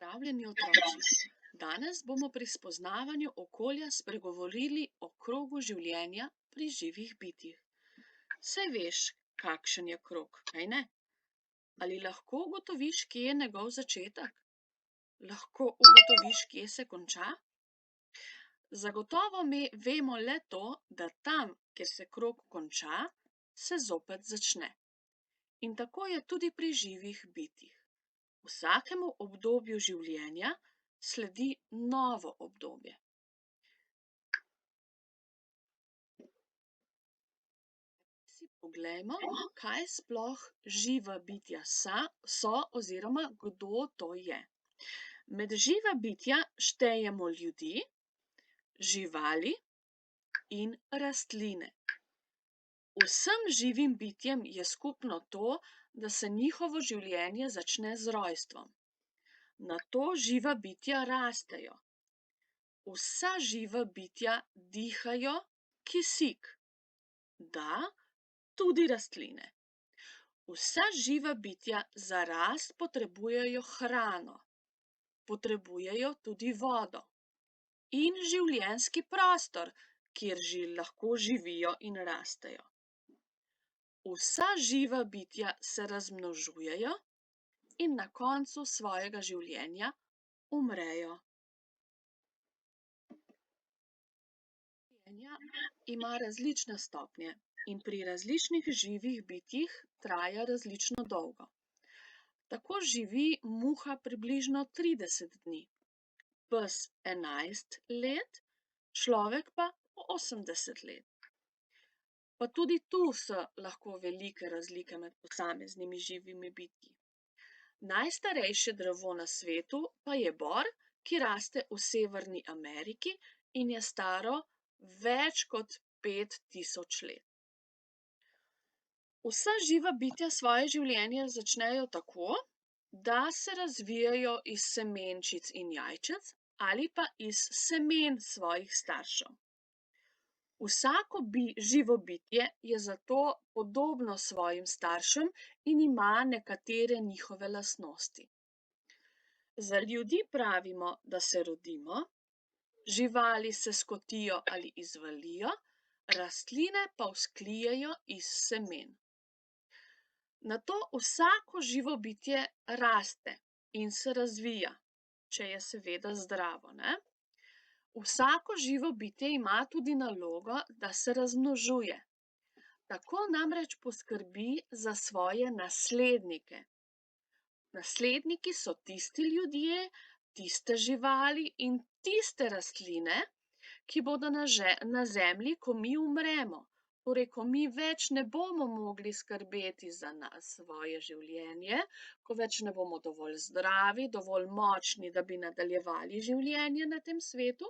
Pozdravljeni otroci! Danes bomo pri spoznavanju okolja spregovorili o krogu življenja pri živih bitjih. Saj veš, kakšen je krog, kajne? Ali lahko ugotoviš, kje je njegov začetek? Lahko ugotoviš, kje se konča? Zagotovo vemo le to, da tam, kjer se krog konča, se zopet začne. In tako je tudi pri živih bitjih. Vsakemu obdobju življenja sledi novo obdobje. Si poglejmo, kaj sploh živa bitja so oziroma kdo to je. Med živa bitja štejemo ljudi, živali in rastline. Vsem živim bitjem je skupno to, da se njihovo življenje začne z rojstvom. Nato živa bitja rastejo. Vsa živa bitja dihajo kisik. Da, tudi rastline. Vsa živa bitja za rast potrebujejo hrano. Potrebujejo tudi vodo. In življenjski prostor, kjer lahko živijo in rastejo. Vsa živa bitja se razmnožujejo in na koncu svojega življenja umrejo. Življenja ima različne stopnje in pri različnih živih bitjih traja različno dolgo. Tako živi muha približno 30 dni, pes 11 let, človek pa 80 let. Pa tudi tu so lahko velike razlike med posameznimi živimi bitji. Najstarejše drevo na svetu pa je bor, ki raste v Severni Ameriki in je staro več kot 5000 let. Vsa živa bitja svoje življenje začnejo tako, da se razvijajo iz semenčic in jajčec ali pa iz semen svojih staršev. Vsako živo bitje je zato podobno svojim staršem in ima nekatere njihove lastnosti. Za ljudi pravimo, da se rodimo, živali se skotijo ali izvalijo, rastline pa vzklijejo iz semen. Nato vsako živo bitje raste in se razvija, če je seveda zdravo, ne? Vsako živo bitje ima tudi nalogo, da se razmnožuje. Tako namreč poskrbi za svoje naslednike. Nasledniki so tisti ljudje, tiste živali in tiste rastline, ki bodo na zemlji, ko mi umremo. Torej, ko mi več ne bomo mogli skrbeti za svoje življenje, ko več ne bomo dovolj zdravi, dovolj močni, da bi nadaljevali življenje na tem svetu,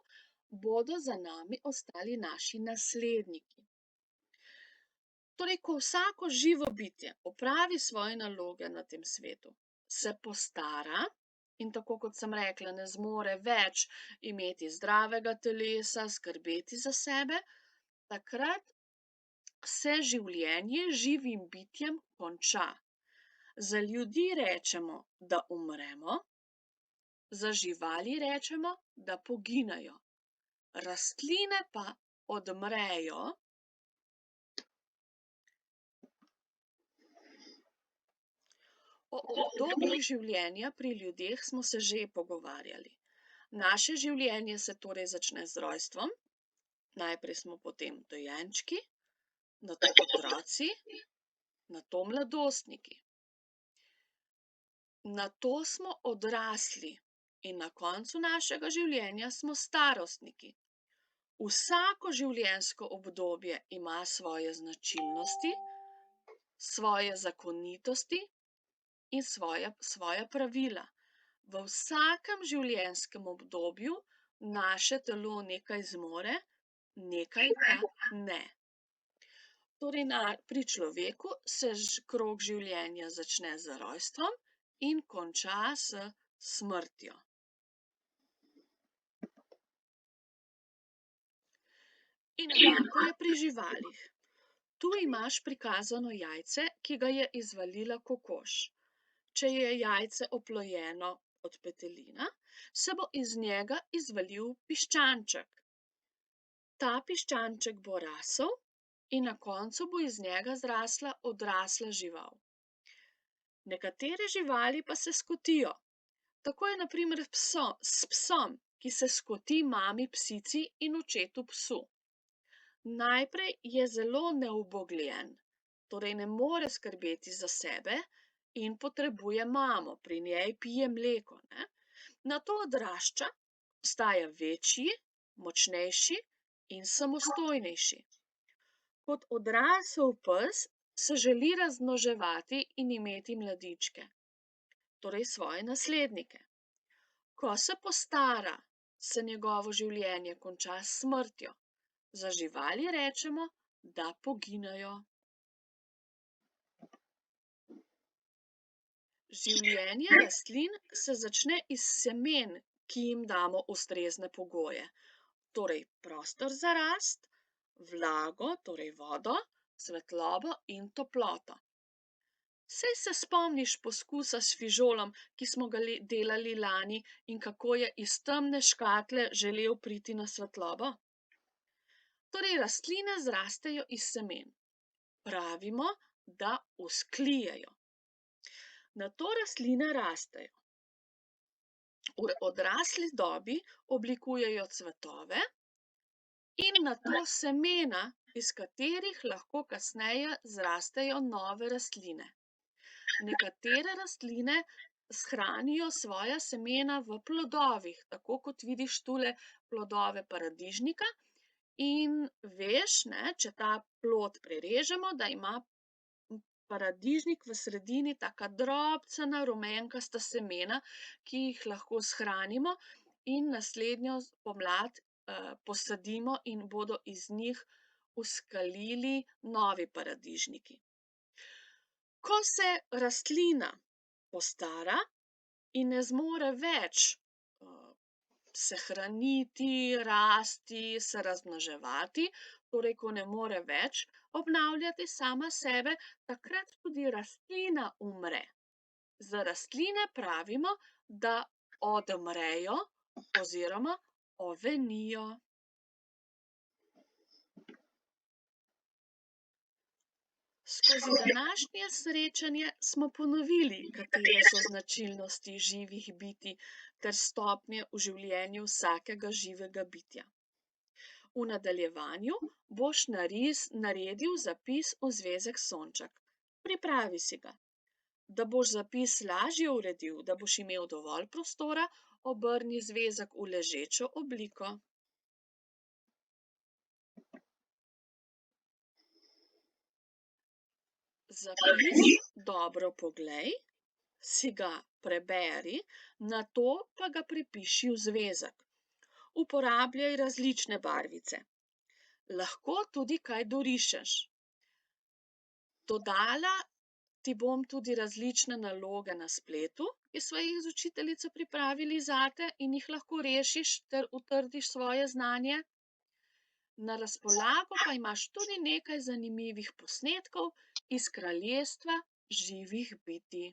bodo za nami ostali naši nasledniki. Torej, ko vsako živo bitje opravi svoje naloge na tem svetu, se postara in tako, kot sem rekla, ne zmore več imeti zdravega telesa, skrbeti za sebe, takrat se življenje živim bitjem konča. Za ljudi rečemo, da umremo, za živali rečemo, da poginejo. Rastline pa odmrejo. O obdobjih življenja pri ljudeh smo se že pogovarjali. Naše življenje se torej začne z rojstvom, najprej smo potem dojenčki, nato otroci, nato mladostniki. Nato smo odrasli in na koncu našega življenja smo starostniki. Vsako življenjsko obdobje ima svoje značilnosti, svoje zakonitosti in svoja pravila. V vsakem življenjskem obdobju naše telo nekaj zmore, nekaj pa ne. Torej, pri človeku se krog življenja začne z rojstvom in konča s smrtjo. In enako je pri živalih. Tu imaš prikazano jajce, ki ga je izvalila kokoš. Če je jajce oplojeno, od petelina, se bo iz njega izvalil piščanček. Ta piščanček bo rasel in na koncu bo iz njega zrasla odrasla žival. Nekatere živali pa se skotijo. Tako je na primer s psom, ki se skoti mami psici in očetu psu. Najprej je zelo neubogljen, torej ne more skrbeti za sebe in potrebuje mamo, pri njej pije mleko, ne. Nato odrašča, postaja večji, močnejši in samostojnejši. Kot odrasel pes se želi razmnoževati in imeti mladičke, torej svoje naslednike. Ko se postara, se njegovo življenje konča s smrtjo. Za živali rečemo, da poginejo. Življenje rastlin se začne iz semen, ki jim damo ustrezne pogoje, torej prostor za rast, vlago, torej vodo, svetlobo in toploto. Saj se spomniš poskusa s fižolom, ki smo ga delali lani, in kako je iz temne škatle želel priti na svetlobo? Torej, rastline zrastejo iz semen. Pravimo, da vzklijejo. Nato rastline rastejo. V odrasli dobi oblikujejo cvetove in nato semena, iz katerih lahko kasneje zrastejo nove rastline. Nekatere rastline shranijo svoja semena v plodovih, tako kot vidiš tule plodove paradižnika. In veš, ne, če ta plod prerežemo, da ima paradižnik v sredini taka drobcena rumenkasta semena, ki jih lahko shranimo in naslednjo pomlad posadimo in bodo iz njih vzkalili novi paradižniki. Ko se rastlina postara in ne zmore več se hraniti, rasti, se razmnoževati, torej ko ne more več obnavljati sama sebe, takrat tudi rastlina umre. Za rastline pravimo, da odmrejo oziroma ovenijo. Skozi današnje srečanje smo ponovili, katere so značilnosti živih bitij ter stopnje v življenju vsakega živega bitja. V nadaljevanju boš naredil zapis v zvezek sonček. Pripravi si ga. Da boš zapis lažje uredil, da boš imel dovolj prostora, obrni zvezek v ležečo obliko. Zapis dobro poglej, si ga preberi, nato pa ga prepiši v zvezek. Uporabljaj različne barvice. Lahko tudi kaj dorišeš. Dodala ti bom tudi različne naloge na spletu, ki sva jih z učiteljico pripravili zate in jih lahko rešiš ter utrdiš svoje znanje. Na razpolago pa imaš tudi nekaj zanimivih posnetkov iz kraljestva živih bitij.